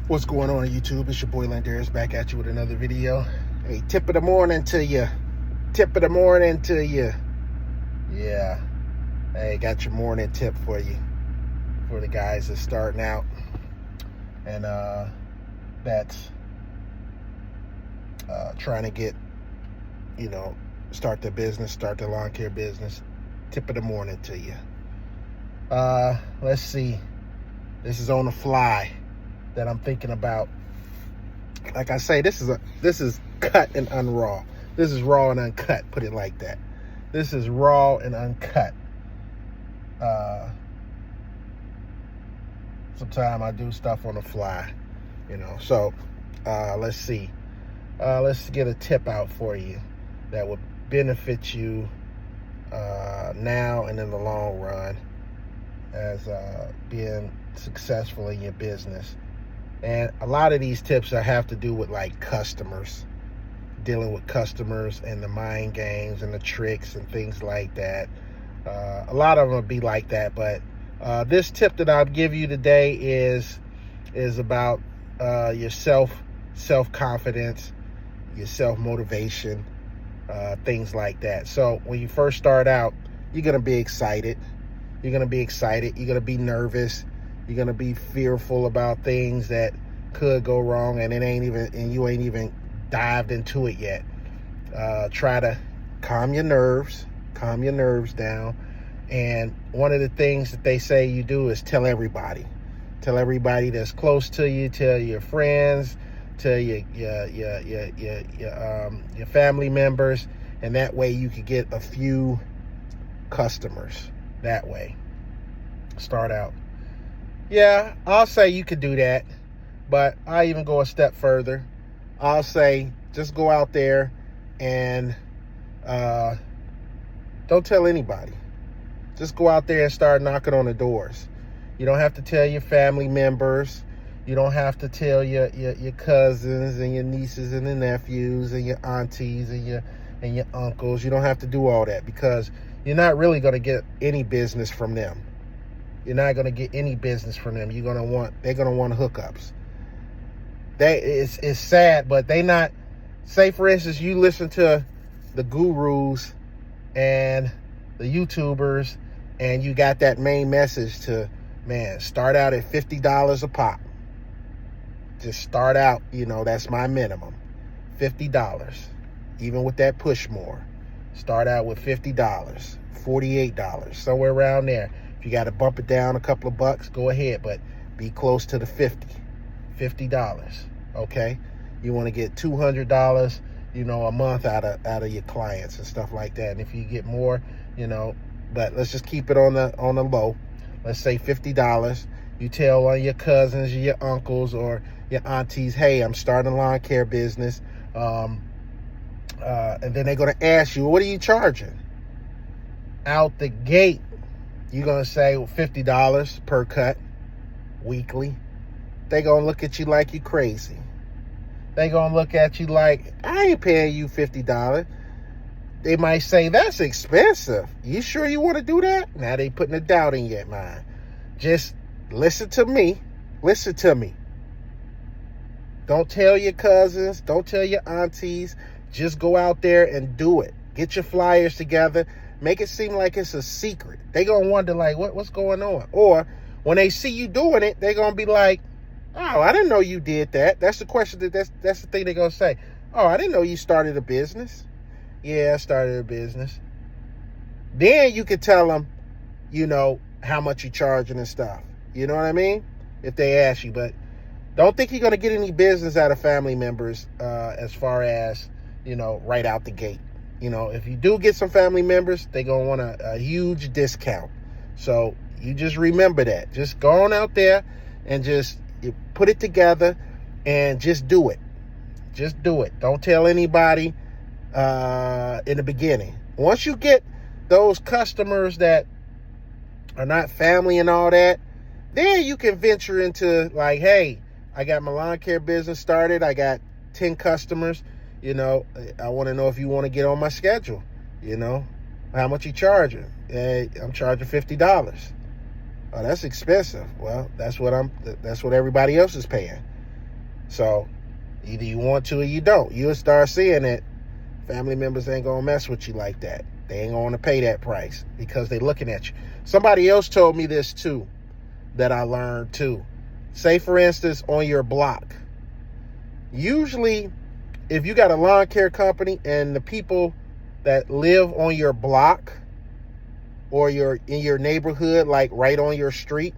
What's going on YouTube? It's your boy Landarius back at you with another video. Hey, tip of the morning to you. Tip of the morning to you. Yeah. Hey, got your morning tip for you. For the guys that's starting out. And that's trying to get, start their business, start their lawn care business. Tip of the morning to you. Let's see. This is on the fly that I'm thinking about. Like I say, this is cut and unraw. This is raw and uncut, put it like that. This is raw and uncut. Sometimes I do stuff on the fly, So let's see. Let's get a tip out for you that would benefit you now and in the long run as being successful in your business. And a lot of these tips have to do with like customers, dealing with customers and the mind games and the tricks and things like that. A lot of them will be like that, but this tip that I'll give you today is about your self-confidence, your self-motivation, things like that. So when you first start out, you're gonna be excited. You're gonna be excited. You're gonna be nervous. You're gonna be fearful about things that could go wrong, and you ain't even dived into it yet. Try to calm your nerves down. And one of the things that they say you do is tell everybody that's close to you, tell your friends, tell your family members, and that way you could get a few customers that way. Start out. Yeah, I'll say you could do that, but I even go a step further. I'll say just go out there and don't tell anybody. Just go out there and start knocking on the doors. You don't have to tell your family members. You don't have to tell your cousins and your nieces and the nephews and your aunties and your uncles. You don't have to do all that because you're not really going to get any business from them. You're not going to get any business from them. They're going to want hookups. It's sad, but they not, say for instance, you listen to the gurus and the YouTubers and you got that main message to, man, start out at $50 a pop. Just start out, that's my minimum. $50. Even with that push more. Start out with $50, $48, somewhere around there. If you got to bump it down a couple of bucks, go ahead, but be close to the $50, okay? You want to get $200, a month out of your clients and stuff like that. And if you get more, but let's just keep it on the low. Let's say $50. You tell one of your cousins or your uncles or your aunties, hey, I'm starting a lawn care business. And then they're going to ask you, what are you charging? Out the gate, you're going to say $50 per cut weekly. They're going to look at you like you crazy. They're going to look at you like, I ain't paying you $50. They might say, that's expensive. You sure you want to do that? Now they putting a doubt in your mind. Just listen to me. Listen to me. Don't tell your cousins. Don't tell your aunties. Just go out there and do it. Get your flyers together. Make it seem like it's a secret. They going to wonder, like, what's going on? Or when they see you doing it, they're going to be like, oh, I didn't know you did that. That's the question. That's the thing they're going to say. Oh, I didn't know you started a business. Yeah, I started a business. Then you could tell them, how much you're charging and stuff. You know what I mean? If they ask you. But don't think you're going to get any business out of family members as far as, right out the gate. If you do get some family members, they're going to want a huge discount. So you just remember that. Just go on out there and just put it together and just do it. Just do it. Don't tell anybody in the beginning. Once you get those customers that are not family and all that, then you can venture into like, hey, I got my lawn care business started. I got 10 customers. I want to know if you want to get on my schedule. How much you charging? I'm charging $50. Oh, that's expensive. Well, that's what everybody else is paying. So either you want to or you don't. You'll start seeing it. Family members ain't gonna mess with you like that. They ain't gonna pay that price because they looking at you. Somebody else told me this too, that I learned too. Say for instance, on your block. Usually, if you got a lawn care company and the people that live on your block or in your neighborhood, like right on your street,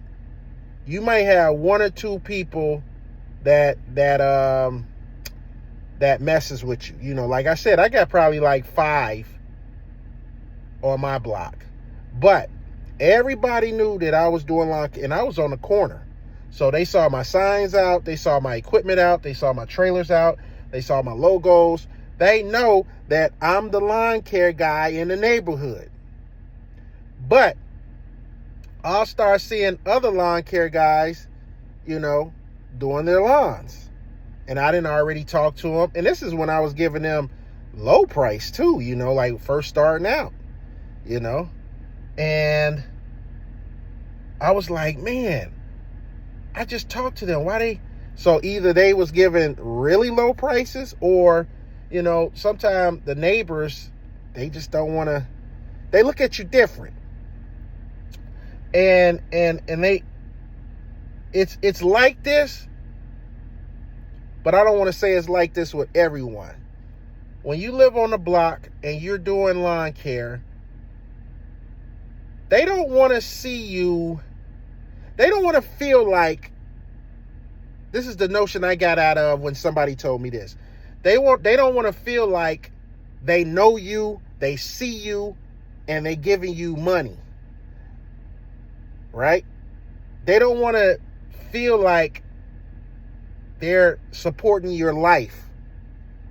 you might have one or two people that messes with you. You know, like I said, I got probably like 5 on my block. But everybody knew that I was doing lawn care, and I was on the corner. So they saw my signs out, they saw my equipment out, they saw my trailers out, they saw my logos. They know that I'm the lawn care guy in the neighborhood. But I'll start seeing other lawn care guys, you know, doing their lawns. And I didn't already talk to them. And this is when I was giving them low price too, you know, like first starting out, you know. And I was like, man, I just talked to them. Why they? So either they was giving really low prices, or, you know, sometimes the neighbors, they just don't want to, they look at you different. And they, it's like this, but I don't want to say it's like this with everyone. When you live on the block and you're doing lawn care, they don't want to see you. They don't want to feel like, this is the notion I got out of when somebody told me this. They don't want to feel like they know you, they see you, and they giving you money. Right? They don't want to feel like they're supporting your life.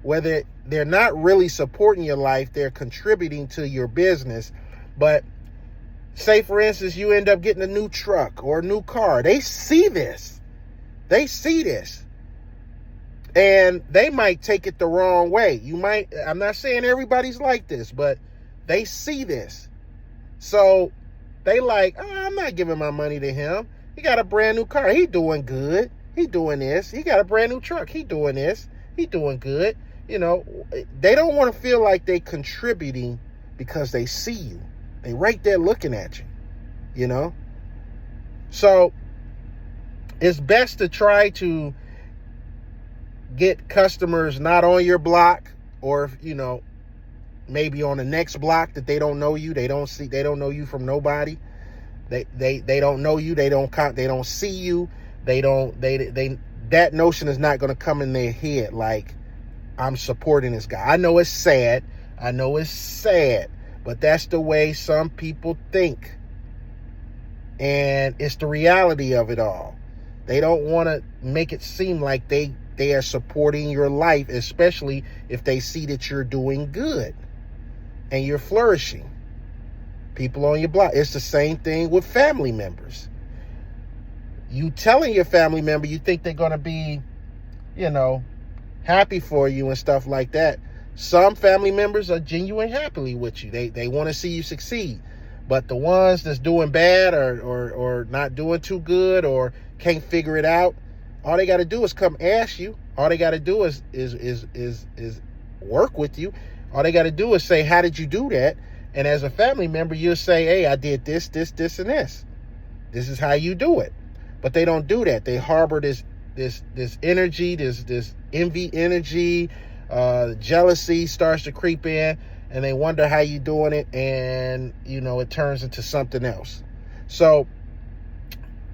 Whether they're not really supporting your life, they're contributing to your business. But say, for instance, you end up getting a new truck or a new car. They see this. They see this. And they might take it the wrong way. You might, I'm not saying everybody's like this, but they see this. So they like, oh, I'm not giving my money to him. He got a brand new car. He doing good. He doing this. He got a brand new truck. He doing this. He doing good. You know, they don't want to feel like they contributing because they see you. They right there looking at you, you know? So it's best to try to get customers not on your block, or, you know, maybe on the next block that they don't know you. They don't know you from nobody. They don't know you. They don't see you. That notion is not going to come in their head like, I'm supporting this guy. I know it's sad. But that's the way some people think. And it's the reality of it all. They don't want to make it seem like they are supporting your life, especially if they see that you're doing good and you're flourishing. People on your block. It's the same thing with family members. You telling your family member you think they're going to be, you know, happy for you and stuff like that. Some family members are genuinely happy with you. They want to see you succeed. But the ones that's doing bad or not doing too good or can't figure it out, all they got to do is come ask you. All they got to do is work with you. All they got to do is say, how did you do that? And as a family member, you'll say, hey, I did this, and this. This is how you do it. But they don't do that. They harbor this energy, this envy energy, jealousy starts to creep in, and they wonder how you doing it, and, you know, it turns into something else. So,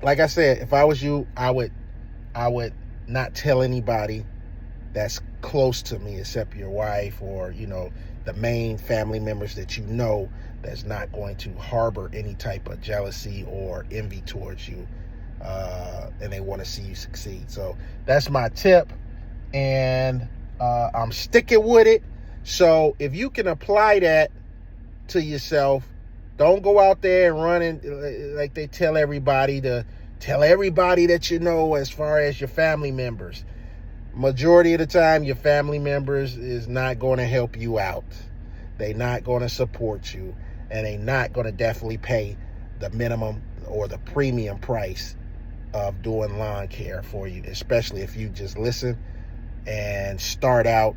like I said, if I was you, I would not tell anybody that's close to me except your wife or, you know, the main family members that you know that's not going to harbor any type of jealousy or envy towards you, and they want to see you succeed. So that's my tip, and I'm sticking with it. So if you can apply that to yourself, don't go out there and run like they tell everybody that you know, as far as your family members. Majority of the time, your family members is not going to help you out. They're not going to support you, and they're not going to definitely pay the minimum or the premium price of doing lawn care for you, especially if you just listen and start out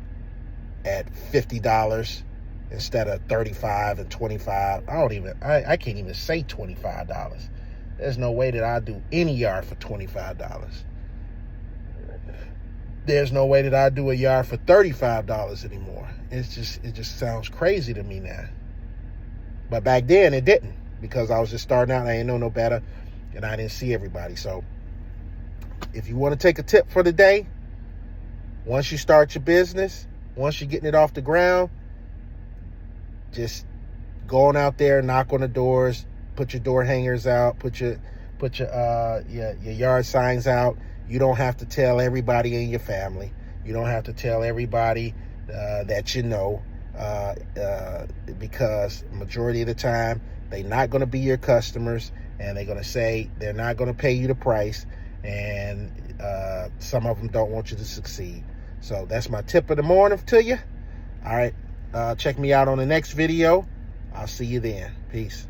at $50 instead of $35 and $25. I can't even say $25. There's no way that I do any yard for $25. There's no way that I do a yard for $35 anymore. It just sounds crazy to me now. But back then it didn't, because I was just starting out and I didn't know no better and I didn't see everybody. So if you want to take a tip for the day, once you start your business, once you're getting it off the ground, just going out there, knock on the doors, put your door hangers out, put your yard signs out. You don't have to tell everybody in your family. You don't have to tell everybody that you know, because majority of the time they're not going to be your customers, and they're going to say they're not going to pay you the price, and some of them don't want you to succeed. So that's my tip of the morning to you. All right, check me out on the next video. I'll see you then. Peace.